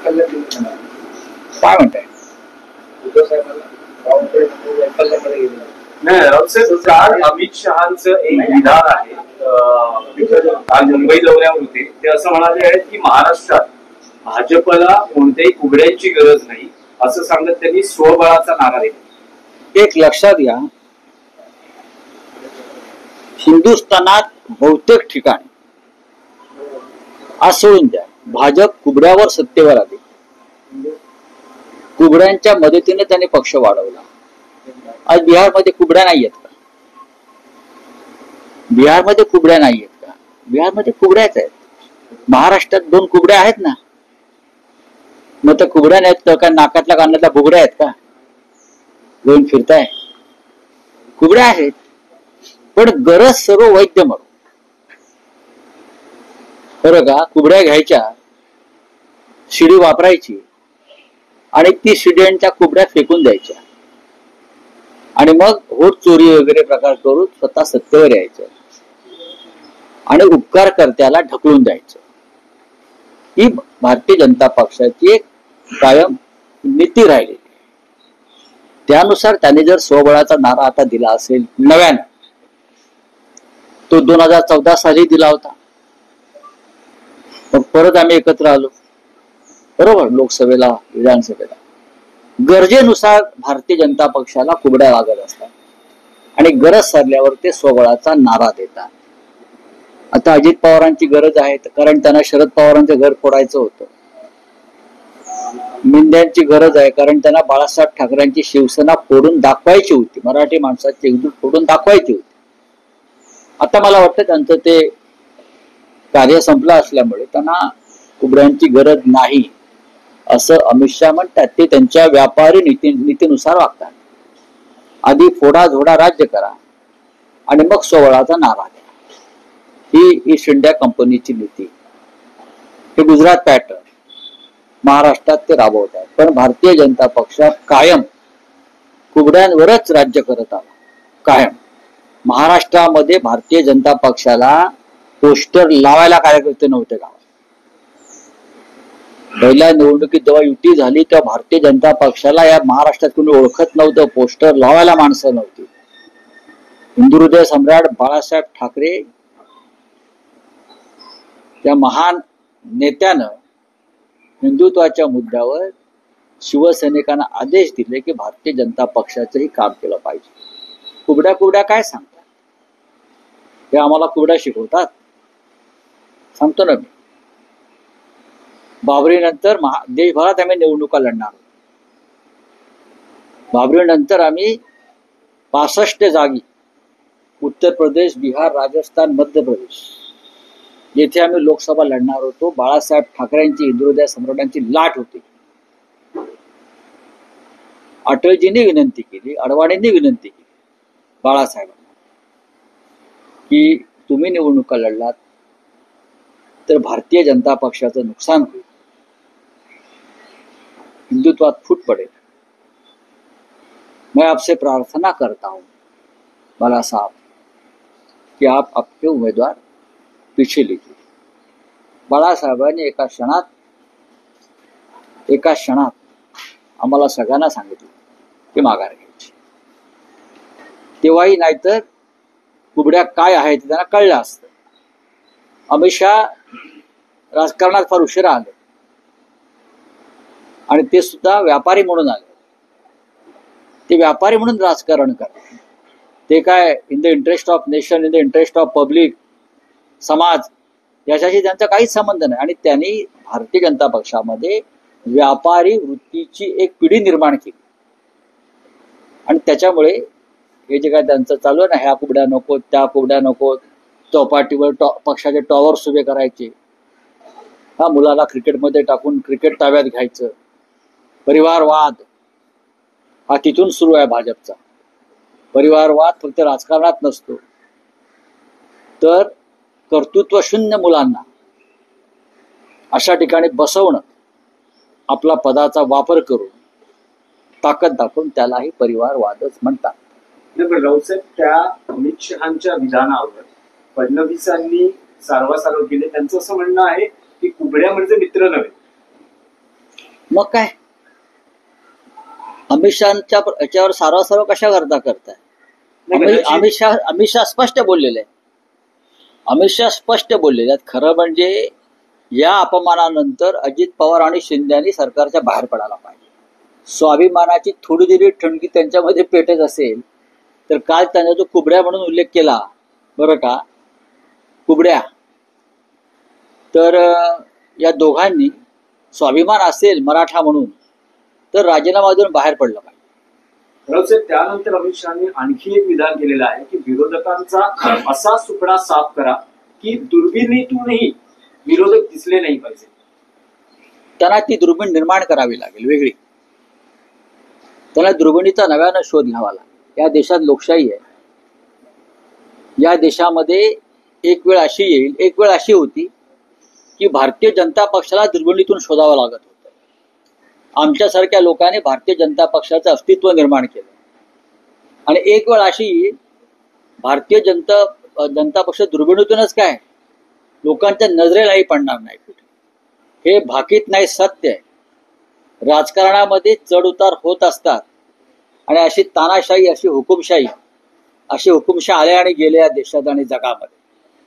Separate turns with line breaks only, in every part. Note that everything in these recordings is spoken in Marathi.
काय म्हणताय?
नाही, अमित शहांचं एक विधान आहे, काल मुंबई दौऱ्यावर होते, ते असं म्हणाले आहेत की महाराष्ट्रात भाजपला कोणत्याही कुबड्यांची गरज नाही असं सांगत त्यांनी स्वबळाचा नारा दिला.
एक लक्षात घ्या, हिंदुस्थानात बहुतेक ठिकाणी आज सोडून द्या, भाजप कुबड्यावर सत्तेवर आली, कुबड्यांच्या मदतीने त्यांनी पक्ष वाढवला. आज बिहारमध्ये कुबड्या नाहीयेत का? बिहारमध्ये कुबड्या नाहीयेत का? बिहारमध्ये कुबड्याच आहेत. महाराष्ट्रात 2 कुबड्या आहेत ना. मग तर कुबड्या नाहीत तर काय नाकातल्या कानातल्या बुगड्या आहेत का? घेऊन फिरताय. कुबड्या आहेत, पण गरज सर्व वैद्य म्हणून. बरं का? कुबड्या घ्यायच्या, शिडी वापरायची आणि ती शिड्यांच्या कुबड्या फेकून द्यायच्या आणि मग होट चोरी वगैरे प्रकार करून स्वतः सत्तेवर यायचं आणि उपकारकर्त्याला ढकलून द्यायचं. ही भारतीय जनता पक्षाची एक कायम नीती राहिलेली. त्यानुसार त्याने जर स्वबळाचा नारा आता दिला असेल नव्यानं, तो 2014 साली दिला होता. मग परत आम्ही एकत्र आलो, बरोबर, लोकसभेला, विधानसभेला. गरजेनुसार भारतीय जनता पक्षाला कुबड्या लागत असतात आणि गरज सरल्यावर ते स्वबळाचा नारा देतात. आता अजित पवारांची गरज आहे कारण त्यांना शरद पवारांचं घर फोडायचं होतं. मिंद्यांची गरज आहे कारण त्यांना बाळासाहेब ठाकरेंची शिवसेना फोडून दाखवायची होती, मराठी माणसाची एकजूट फोडून दाखवायची होती. आता मला वाटतं त्यांचं ते कार्य संपलं असल्यामुळे त्यांना कुबड्यांची गरज नाही असं अमित शहा म्हणतात. ते त्यांच्या व्यापारी नीतीनुसार वागतात. आधी फोडा झोडा राज्य करा आणि मग स्वबळाचा नारा द्या. ही ईस्ट इंडिया कंपनीची नीती. हे गुजरात पॅटर्न महाराष्ट्रात ते राबवत आहेत. पण भारतीय जनता पक्ष कायम कुबड्यांवरच राज्य करत आला. कायम महाराष्ट्रामध्ये भारतीय जनता पक्षाला पोस्टर लावायला कार्यकर्ते नव्हते गावात. पहिल्या निवडणुकीत जेव्हा युती झाली तेव्हा भारतीय जनता पक्षाला या महाराष्ट्रात कोणी ओळखत नव्हतं, पोस्टर लावायला माणसं नव्हती. हिंदुहृदय सम्राट बाळासाहेब ठाकरे त्या महान नेत्यानं हिंदुत्वाच्या मुद्द्यावर शिवसैनिकांना आदेश दिले की भारतीय जनता पक्षाचंही काम केलं पाहिजे. कुबड्या काय सांगतात? हे आम्हाला कुबड्या शिकवतात, सांगतो ना मी. बाबरीनंतर देशभरात आम्ही निवडणुका लढणार. बाबरीनंतर आम्ही 65 जागी उत्तर प्रदेश, बिहार, राजस्थान, मध्य प्रदेश येथे आम्ही लोकसभा लढणार होतो. बाळासाहेब ठाकरेंची, हिंदुहृदय सम्राटांची लाट होती. अटलजींनी विनंती केली, अडवाणींनी विनंती केली बाळासाहेबांना की तुम्ही निवडणुका लढलात तर भारतीय जनता पक्षाचं नुकसान होईल, हिंदुत्वात फूट पड़े. मैं आपसे प्रार्थना करता हूं बाला साहब कि आप आपके उम्मीदवार पीछे लीजिए. बाळासाहेबांनी एका क्षणात आम्हाला सगळ्यांना सांगितलं की माघार घ्यायची. तेव्हाही नाहीतर कुबड्या काय आहेत त्यांना कळलं असतं. अमित शहा राजकारणात फार उशिरा आले आणि ते सुद्धा व्यापारी म्हणून आले. ते व्यापारी म्हणून राजकारण करतात. ते काय in the interest of nation, in the interest of public, समाज, याच्याशी त्यांचा काहीच संबंध नाही. आणि त्यांनी भारतीय जनता पक्षामध्ये व्यापारी वृत्तीची एक पिढी निर्माण केली आणि त्याच्यामुळे हे जे काय त्यांचं चालू आहे ना, ह्या कुबड्या नको, त्या कुबड्या नको, चौपाटीवर पक्षाचे टॉवर्स उभे करायचे, हा मुलाला क्रिकेटमध्ये टाकून क्रिकेट ताब्यात घ्यायचं, परिवारवाद हा तिथून सुरू आहे भाजपचा. परिवारवाद फक्त राजकारणात नसतो तर कर्तृत्व शून्य मुलांना अशा ठिकाणी बसवणं, आपला पदाचा वापर करून ताकद दाखवून त्यालाही परिवारवादच म्हणतात.
रावसाहेब, त्या अमित शहांच्या विधानावर फडणवीसांनी सारवासारव केले. त्यांचं असं म्हणणं आहे की कुबड्या म्हणजे मित्र नव्हे.
मग काय अमित शहाच्या याच्यावर सारवासारव कशा करताय? अमित शहा स्पष्ट बोललेले आहे. अमित शहा स्पष्ट बोललेले आहेत. खरं म्हणजे या अपमानानंतर अजित पवार आणि शिंदेनी सरकारच्या बाहेर पडायला पाहिजे. स्वाभिमानाची थोडी जरी ठणकी त्यांच्यामध्ये पेटत असेल तर काल त्यांचा जो कुबड्या म्हणून उल्लेख केला बरं का, कुबड्या, तर या दोघांनी स्वाभिमान असेल मराठा म्हणून तर राजीनामा देऊन बाहेर पडलं पाहिजे.
त्यानंतर अमित शहानी आणखी एक विधान केलेलं आहे की विरोधकांचा असा सुपडा साफ करा की दुर्बिणीतूनही विरोधक दिसले नाही पाहिजे.
त्यांना ती दुर्बीण निर्माण करावी लागेल वेगळी. त्यांना दुर्बिणीचा नव्यानं शोध घ्यावा लागेल. या देशात लोकशाही आहे. या देशामध्ये एक वेळ अशी येईल, एक वेळ अशी होती की भारतीय जनता पक्षाला दुर्बिणीतून शोधावं लागत होतं. आमच्यासारख्या लोकांनी भारतीय जनता पक्षाचं अस्तित्व निर्माण केलं. आणि एक वेळ अशी येईल भारतीय जनता पक्ष दुर्बिणीतूनच काय लोकांच्या नजरेलाही पडणार नाही कुठे. हे भाकीत नाही, सत्य आहे. राजकारणामध्ये चढ उतार होत असतात आणि अशी तानाशाही, अशी हुकुमशाही आल्या आणि गेल्या या देशात आणि जगामध्ये.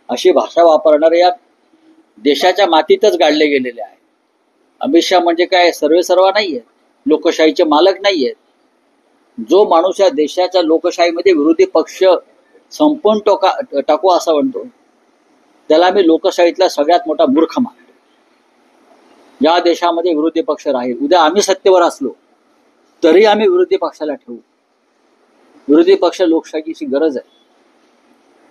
अशी भाषा वापरणारे या देशाच्या मातीतच गाडले गेलेले आहे. अमित शहा म्हणजे काय सर्वेसर्वा नाहीये, लोकशाहीचे मालक नाहीयेत. जो माणूस या देशाच्या लोकशाहीमध्ये विरोधी पक्ष संपवून टाकू असं म्हणतो त्याला मी लोकशाहीतला सगळ्यात मोठा मूर्ख मानतो. या देशामध्ये विरोधी पक्ष राहील. उद्या आम्ही सत्तेवर असलो तरी आम्ही विरोधी पक्षाला ठेवू. विरोधी पक्ष लोकशाहीची गरज आहे.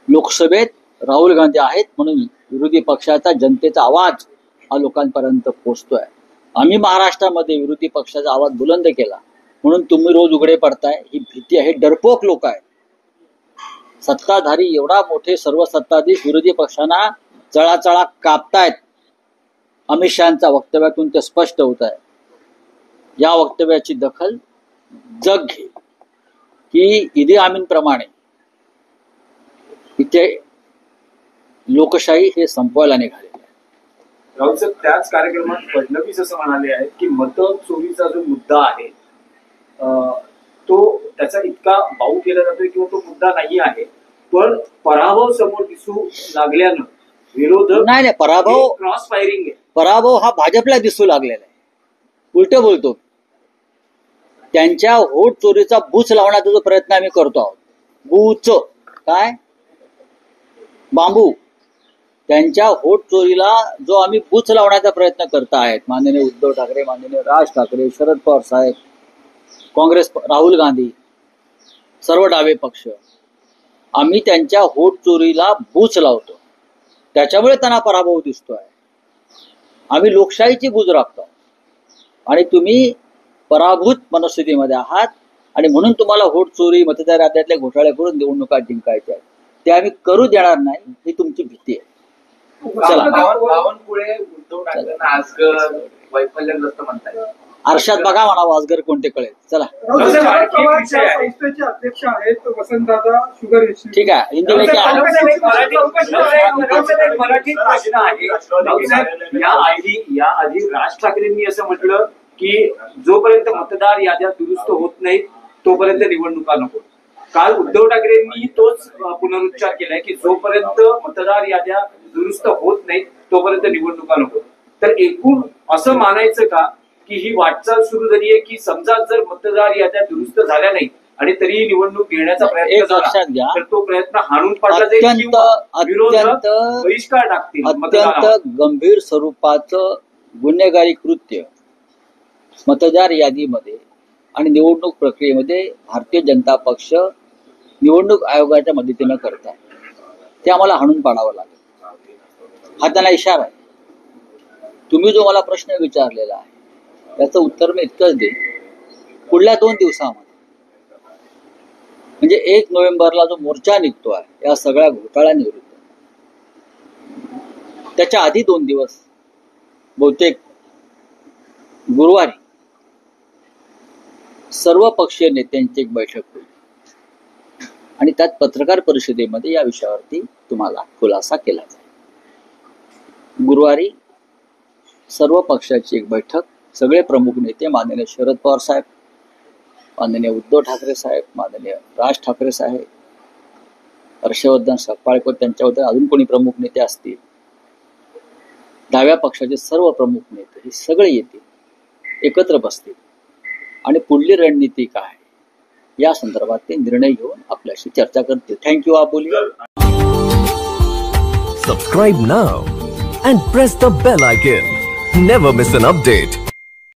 लोकसभेत राहुल गांधी आहेत म्हणून विरोधी पक्षाचा जनतेचा आवाज हा लोकांपर्यंत पोहोचतोय. आम्ही महाराष्ट्रामध्ये विरोधी पक्षाचा आवाज बुलंद केला म्हणून तुम्ही रोज उघडे पडताय. ही भीती आहे. डरपोक लोक आहेत. सत्ताधारी एवढा मोठे सर्व सत्ताधीश विरोधी पक्षांना चळाचळा कापतायत. अमित शहाच्या वक्तव्यातून ते स्पष्ट होत आहे. या वक्तव्याची दखल जग घे की इदी आमीन प्रमाणे इथे लोकशाही हे संपवायला निघाले.
राहुल साहेब, त्याच कार्यक्रमात फडणवीस असं म्हणाले आहेत की मत चोरीचा जो मुद्दा आहे तो त्याचा इतका बाऊ केला जातोय किंवा तो मुद्दा नाही आहे, पण पराभव समोर दिसू लागल्यानं विरोधक
नाही पराभव
क्रॉस फायरिंग आहे.
पराभव हा भाजपला दिसू लागलेला आहे. उलट बोलतो. त्यांच्या वोट चोरीचा बूच लावण्याचा जो प्रयत्न आम्ही करतो आहोत, बूच काय बांबू, त्यांच्या वोट चोरीला जो आम्ही बूच लावण्याचा प्रयत्न करत आहेत माननीय उद्धव ठाकरे, माननीय राज ठाकरे, शरद पवार साहेब, काँग्रेस, राहुल गांधी, सर्व डावे पक्ष, आम्ही त्यांच्या वोट चोरीला बूच लावतो. त्याच्यामुळे त्यांना पराभव दिसतोय. आम्ही लोकशाहीची बूज राखतो आणि तुम्ही पराभूत मनस्थितीमध्ये आहात आणि म्हणून तुम्हाला वोट चोरी, मतदार याद्यातले घोटाळे करून निवडणुका जिंकायच्या आहेत. ते आम्ही करू देणार नाही, ही तुमची भीती आहे.
बावनकुळे उद्धव ठाकरेंना आजगर वैफल्यग्रस्त म्हणताय.
आरशात बघा म्हणावं आजगर कोणते कळेल. चला
संस्थेचे अध्यक्ष आहेत वसंतदादा शुगर इन्स्टिट्यूट.
ठीक आहे. हिंदी में क्या
मराठीत प्रश्न आहे. या आधी राज ठाकरेंनी असं म्हटलं की जोपर्यंत मतदार याद्या दुरुस्त होत नाहीत तोपर्यंत निवडणुका नको. काल उद्धव ठाकरेंनी तोच पुनरुच्चार केलाय की जोपर्यंत मतदार याद्या दुरुस्त होत नाहीत तोपर्यंत निवडणुका नको. तर एकूण असं मानायचं का की ही वाटचाल सुरू झाली आहे की समजा जर मतदार याद्या दुरुस्त झाल्या नाही आणि तरीही निवडणूक घेण्याचा प्रयत्न झाला तर तो प्रयत्न हाणून पाडला जाईल किंवा विरोधक बहिष्कार टाकतील.
अत्यंत गंभीर स्वरूपाचं गुन्हेगारी कृत्य मतदार यादीमध्ये आणि निवडणूक प्रक्रियेमध्ये भारतीय जनता पक्ष निवडणूक आयोगाच्या मदतीनं करत आहे. ते आम्हाला हाणून पाडावं लागेल. हा त्यांना इशारा आहे. तुम्ही जो मला प्रश्न विचारलेला आहे त्याचं उत्तर मी इतकंच देईन. पुढल्या 2 दिवसामध्ये म्हणजे 1 नोव्हेंबरला जो मोर्चा निघतो आहे या सगळ्या घोटाळ्यांविरुद्ध, त्याच्या आधी 2 दिवस बहुतेक गुरुवारी सर्व पक्षीय नेत्यांची एक बैठक होईल आणि त्यात पत्रकार परिषदेमध्ये या विषयावरती तुम्हाला खुलासा केला जाईल. गुरुवारी सर्व पक्षाची एक बैठक सगळे प्रमुख नेते, माननीय शरद पवार साहेब, माननीय उद्धव ठाकरे साहेब, माननीय राज ठाकरे साहेब, हर्षवर्धन सपकाळकर, त्यांच्याबद्दल अजून कोणी प्रमुख नेते असतील, डाव्या पक्षाचे सर्व प्रमुख नेते हे सगळे येतील, एकत्र बसतील आणि पुढली रणनीती काय या संदर्भात ते निर्णय घेऊन आपल्याशी चर्चा करतील. Thank you. Aboli.
Subscribe now and press the bell icon. Never miss an update.